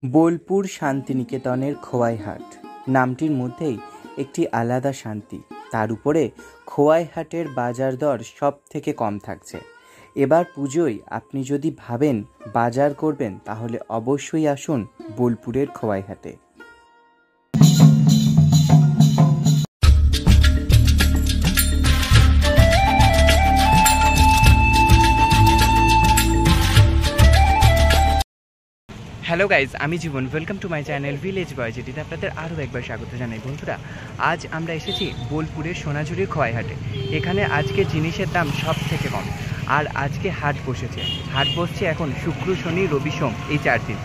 বোলপুর শান্তিনিকেতনের খোয়াইহাট নামটির মধ্যেই একটি আলাদা শান্তি। তার উপরে খোয়াইহাটের বাজার দর সব থেকে কম থাকছে। এবার পুজোয় আপনি যদি ভাবেন বাজার করবেন তাহলে অবশ্যই আসুন বোলপুরের খোয়াইহাটে। হ্যালো গাইজ, আমি Jiban. Welcome to my channel village boy, যেটিতে আপনাদের আরও একবার স্বাগত জানাই। বন্ধুরা, আজ আমরা এসেছি বোলপুরের সোনাঝুরির খোয়াইহাটে। এখানে আজকে জিনিসের দাম সব থেকে কম। আর আজকে হাট বসেছে। হাট বসছে এখন শুক্র, শনি, রবি, সোম, এই 4 দিন।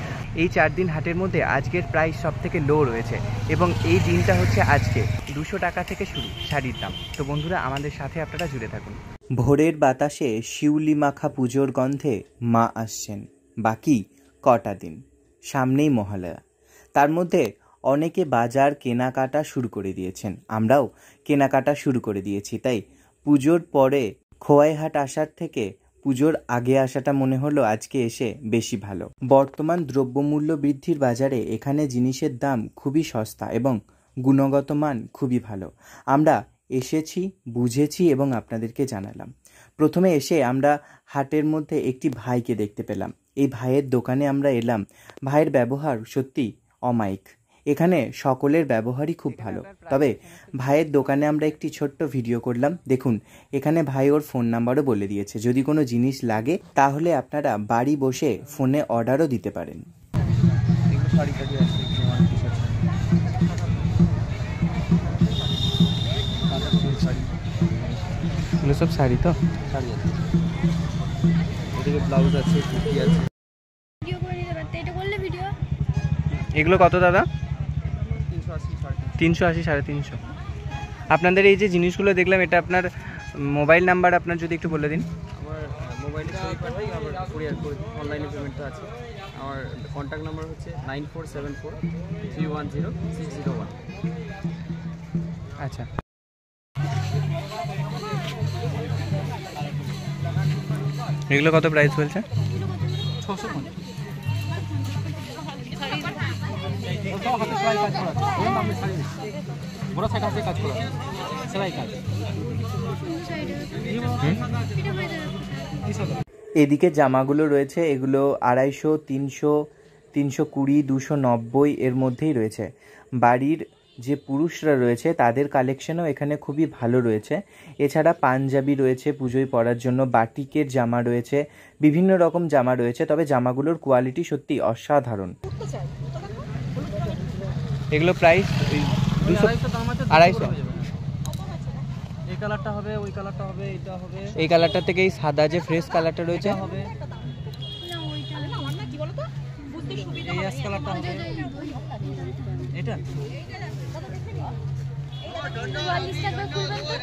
এই 4 দিন হাটের মধ্যে আজকের প্রাইস সব থেকে লো রয়েছে এবং এই দিনটা হচ্ছে আজকে 200 টাকা থেকে শুরু শাড়ির দাম। তো বন্ধুরা, আমাদের সাথে আপনারা জুড়ে থাকুন। ভোরের বাতাসে শিউলি মাখা পুজোর গন্ধে মা আসছেন। বাকি কটা দিন, সামনেই মহালয়া। তার মধ্যে অনেকে বাজার কেনাকাটা শুরু করে দিয়েছেন, আমরাও কেনাকাটা শুরু করে দিয়েছি। তাই পুজোর পরে খোয়াইহাট আসার থেকে পুজোর আগে আসাটা মনে হলো আজকে এসে বেশি ভালো। বর্তমান দ্রব্যমূল্য বৃদ্ধির বাজারে এখানে জিনিসের দাম খুবই সস্তা এবং গুণগত মান খুবই ভালো। আমরা এসেছি, বুঝেছি এবং আপনাদেরকে জানালাম। প্রথমে এসে আমরা হাটের মধ্যে একটি ভাইকে দেখতে পেলাম। এই ভাইয়ের দোকানে আমরা এলাম। ভাইয়ের ব্যবহার সত্যি অমায়িক। এখানে সকলের ব্যবহারই খুব ভালো। তবে ভাইয়ের দোকানে আমরা একটি ছোট্ট ভিডিও করলাম। দেখুন, এখানে ভাই ওর ফোন নাম্বারও বলে দিয়েছে। যদি কোনো জিনিস লাগে তাহলে আপনারা বাড়ি বসে ফোনে অর্ডারও দিতে পারেন। সব শাড়ি তো শাড়ি আছে, এদিকে ব্লাউজ আছে, কুর্তি আছে। এগুলো কত দাদা? 380, 350। আপনাদের এই যে জিনিসগুলো দেখলাম, এটা আপনার মোবাইল নাম্বার আপনার যদি একটু বলে দিন। আমার মোবাইলে ছবি পাঠাই, আবার কুরিয়ার করে অনলাইনে পেমেন্টটা আছে। আমার কন্ট্যাক্ট নাম্বার হচ্ছে 9474310601। আচ্ছা, এগুলো কত প্রাইস বলছে? 650। এদিকে জামাগুলো রয়েছে, এগুলো 250, 300, 320, 290 এর মধ্যেই রয়েছে। বাড়ির যে পুরুষরা রয়েছে তাদের কালেকশনও এখানে খুবই ভালো রয়েছে। এছাড়া পাঞ্জাবি রয়েছে পুজোয় পরার জন্য, বাটিকের জামা রয়েছে, বিভিন্ন রকম জামা রয়েছে। তবে জামাগুলোর কোয়ালিটি সত্যি অসাধারণ। এগুলো প্রাইস 200-250। এই কালারটা হবে, ওই কালারটা হবে, এটা হবে। এই কালারটা থেকে এই সাদা যে ফ্রেশ কালারটা রয়েছে হবে, এই অ্যাশ কালারটা হবে, এটা 44 টাকা খুলবেন তো,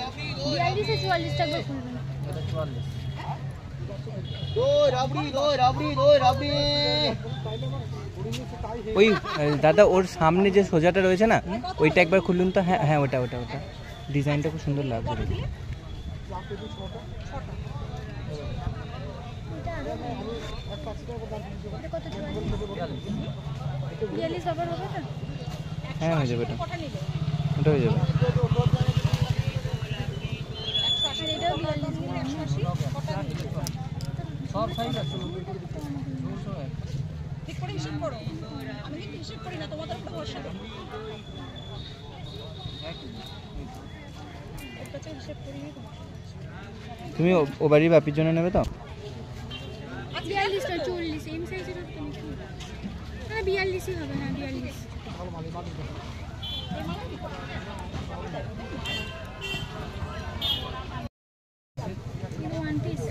42 এ 44 টাকা খুলবেন। এটা 44। ওই দাদা, ওর সামনে যে সোজাটা রয়েছে না, ওইটা একবার খুলুন তো। হ্যাঁ হ্যাঁ, ওটা ওটা ওটা ডিজাইনটা খুব সুন্দর লাগছে। হ্যাঁ, হয়ে যাবে, ওটা হয়ে যাবে। সব সাইজ আছে। ঠিক করে হিসাব করো, আমি কিন্তু হিসাব করি না, তোমাদের উপর ভরসা করো। তুমি ও বাড়ির বাপির জন্য নেবে তো? 42 টা 40 সেম সাইজের হবে না? 42 ই হবে না, 42। ওয়ান পিস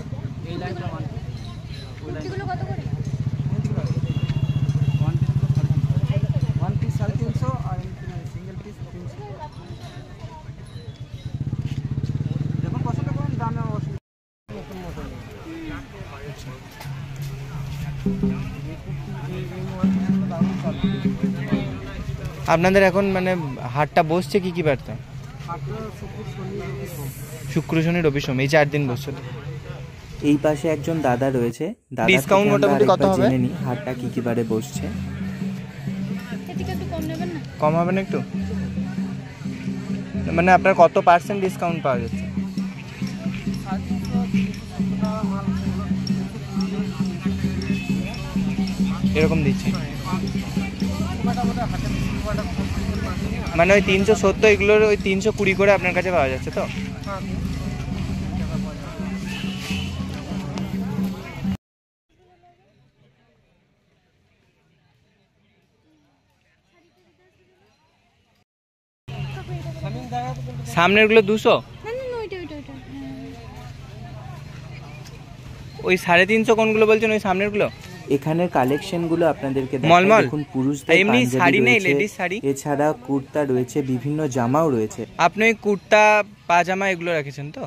এই লাইনটা ওয়ান পিস। কুর্তিগুলো কত করে? ওয়ান পিস 350 আর সিঙ্গেল পিস 300। দেখুন পছন্দ করুন, দামে অসুবিধা। নতুন মডেল আপনাদের এখন মানে হাটটা বসছে কি কি বার্তা? শুক্র, শনি, রবি, সোম, এই 4 দিন বসছে। এই পাশে একজন দাদা রয়েছে। ডিসকাউন্ট মোটামুটি কত হবে? জেনে নি হাটটা কি কি বারে বসছে। কম নেবেন না? কম হবে না একটু? মানে আপনার কত % ডিসকাউন্ট পাওয়া যাচ্ছে? এরকম দিচ্ছে মানে ওই 370 এগুলোর ওই 320 করে আপনার কাছে পাওয়া যাচ্ছে তো? সামনেরগুলো 200? না না না, ওইটা ওইটা ওইটা। হ্যাঁ। ওই 350 কোনগুলো বলছেন ওই সামনেরগুলো? এখানের কালেকশনগুলো আপনাদেরকে মলমল। দেখুন, পুরুষদের এমনি পাঞ্জাবি শাড়ি নেই, রয়েছে, লেডিস শাড়ি? এছাড়া কুর্তা রয়েছে, বিভিন্ন জামাও রয়েছে। আপনি ওই কুর্তা পাজামা এগুলো রেখেছেন তো?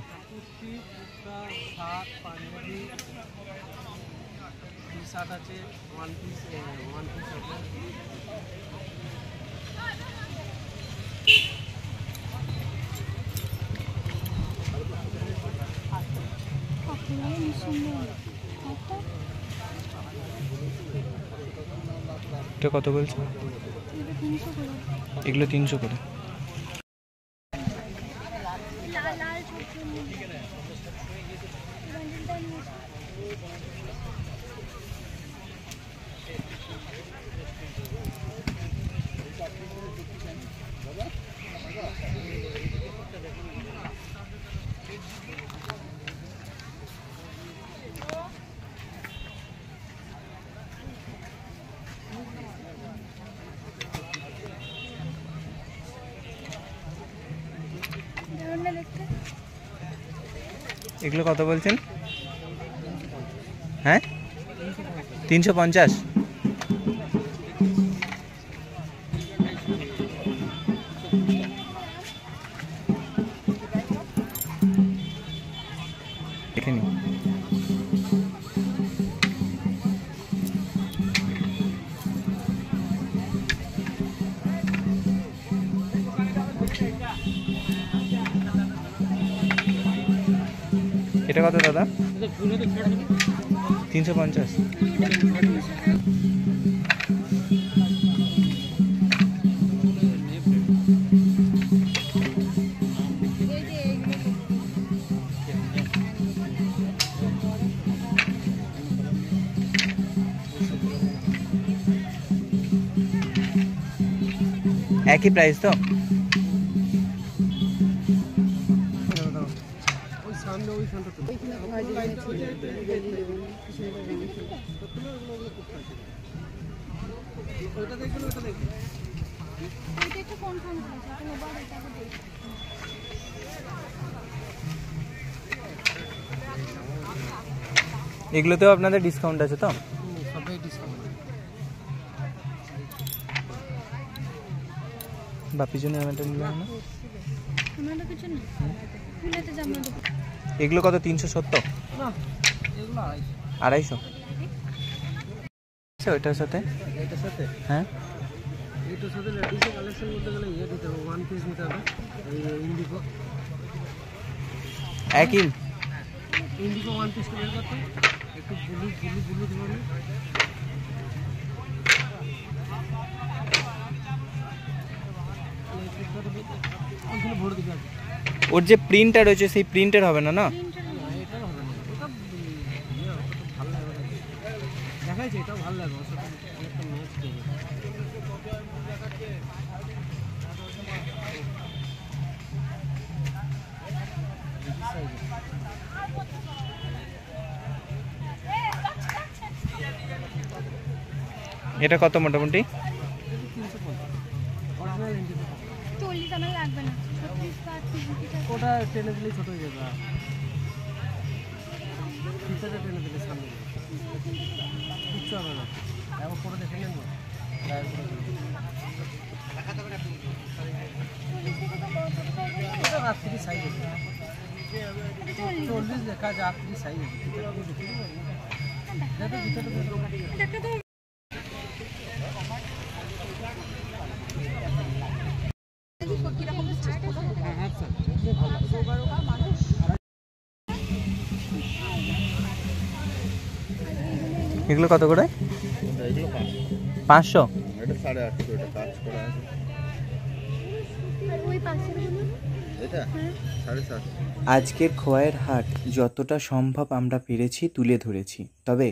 কাপড়গুলো নিঃসন্দেহে কত? এটা কত বলছে? এটা 300 করে। এগুলো 300 করে। লাল লাল ছোট বান্ডিলটা নিয়ে এসো। দারুণ না দেখতে? এগুলো কত বলছেন? হ্যাঁ 350? দেখে নি। এটা কত দাদা? 350? একই প্রাইস তো? ওইটা একটু কনফার্ম করেছে, এটা নেবার এটাকে দেখি। এগুলোতেও আপনাদের ডিসকাউন্ট আছে তো? বাপির জন্য আমারটা নিলাম না। আমারটা কিছু না, ফুলেতে জামা দেবো। এগুলো কত? 370? না এগুলো 250? আচ্ছা, ওইটার সাথে? এটার সাথে হ্যাঁ এটার সাথে লেডিসের কালেকশন বলতে গেলে ইয়ে দিতে হবে, ওয়ান পিস নিতে হবে। এই ইন্ডিগো একই? ইন্ডিগো ওয়ান পিসটা বের করতে একটু ব্লু ব্লু ব্লু ধরনের। ভরে দিতে হবে। ওর যে প্রিন্টটা রয়েছে সেই প্রিন্টের হবে না না? এটাও হবে না, এটা ইয়ে অতটা ভালো লাগবে না। দেখাইছে এটাও ভালো লাগবে, ওর সাথে অনেকটা ম্যাচ দেবে। এটা কত মোটামুটি? 350 অরিজিনাল ইন্ডিগো। 40 আমার লাগবে না, 36 বা 38 ওটা টেনে দিলেই ছোট হয়ে যাবে। ফিচারটা টেনে দিলে সামনে কিচ্ছু হবে না। একবার করে দেখে নেন না, ট্রায়াল করে দেখুন। এটা রাত্রি সাইজ আছে, 40 লেখা আছে, রাত্রি সাইজ আছে। দেখো ভিতরে দেখা তো এগুলো কত করে? 500? 850 এটা কাজ করা আছে। আর ওই পাশের গুলো এটা হ্যাঁ 750। আজকের খোয়াইয়ের হাট যতটা সম্ভব আমরা পেরেছি তুলে ধরেছি, তবে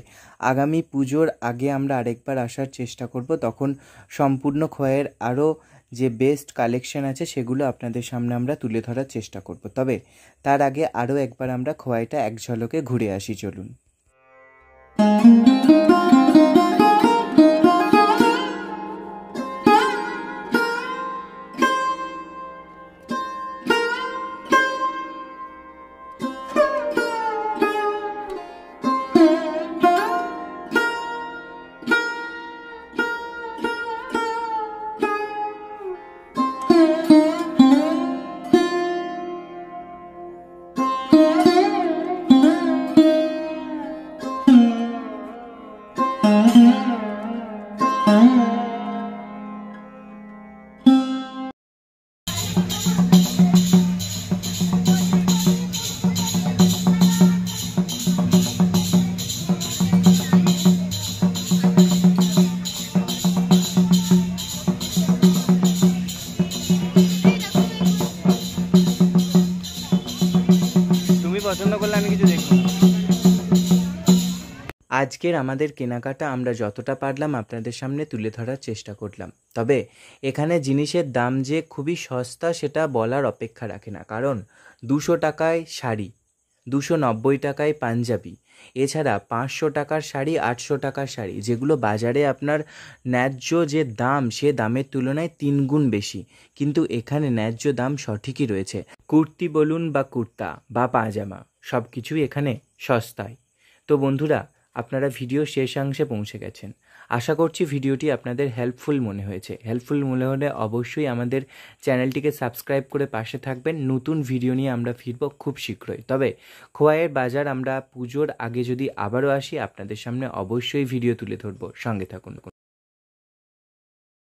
আগামী পুজোর আগে আমরা আরেকবার আসার চেষ্টা করব, তখন সম্পূর্ণ খোয়াইয়ের আরও যে বেস্ট কালেকশন আছে সেগুলো আপনাদের সামনে আমরা তুলে ধরার চেষ্টা করব। তবে তার আগে আরও একবার আমরা খোয়াইটা এক ঝলকে ঘুরে আসি, চলুন। তুমি পছন্দ করলে আমি কিছু দেখবো না। আজকের আমাদের কেনাকাটা আমরা যতটা পারলাম আপনাদের সামনে তুলে ধরার চেষ্টা করলাম, তবে এখানে জিনিসের দাম যে খুবই সস্তা সেটা বলার অপেক্ষা রাখে না, কারণ 200 টাকায় শাড়ি, 290 টাকায় পাঞ্জাবি, এছাড়া 500 টাকার শাড়ি, 800 টাকার শাড়ি, যেগুলো বাজারে আপনার ন্যায্য যে দাম সে দামের তুলনায় 3 গুণ বেশি, কিন্তু এখানে ন্যায্য দাম সঠিকই রয়েছে। কুর্তি বলুন বা কুর্তা বা পাজামা, সব কিছুই এখানে সস্তায়। তো বন্ধুরা, আপনারা ভিডিও শেষাংশে পৌঁছে গেছেন। আশা করছি ভিডিওটি আপনাদের হেল্পফুল মনে হয়েছে। হেল্পফুল মনে হলে অবশ্যই আমাদের চ্যানেলটিকে সাবস্ক্রাইব করে পাশে থাকবেন। নতুন ভিডিও নিয়ে আমরা ফিরব খুব শীঘ্রই। তবে খোয়াইয়ের বাজার আমরা পুজোর আগে যদি আবারও আসি আপনাদের সামনে অবশ্যই ভিডিও তুলে ধরব, সঙ্গে থাকুন।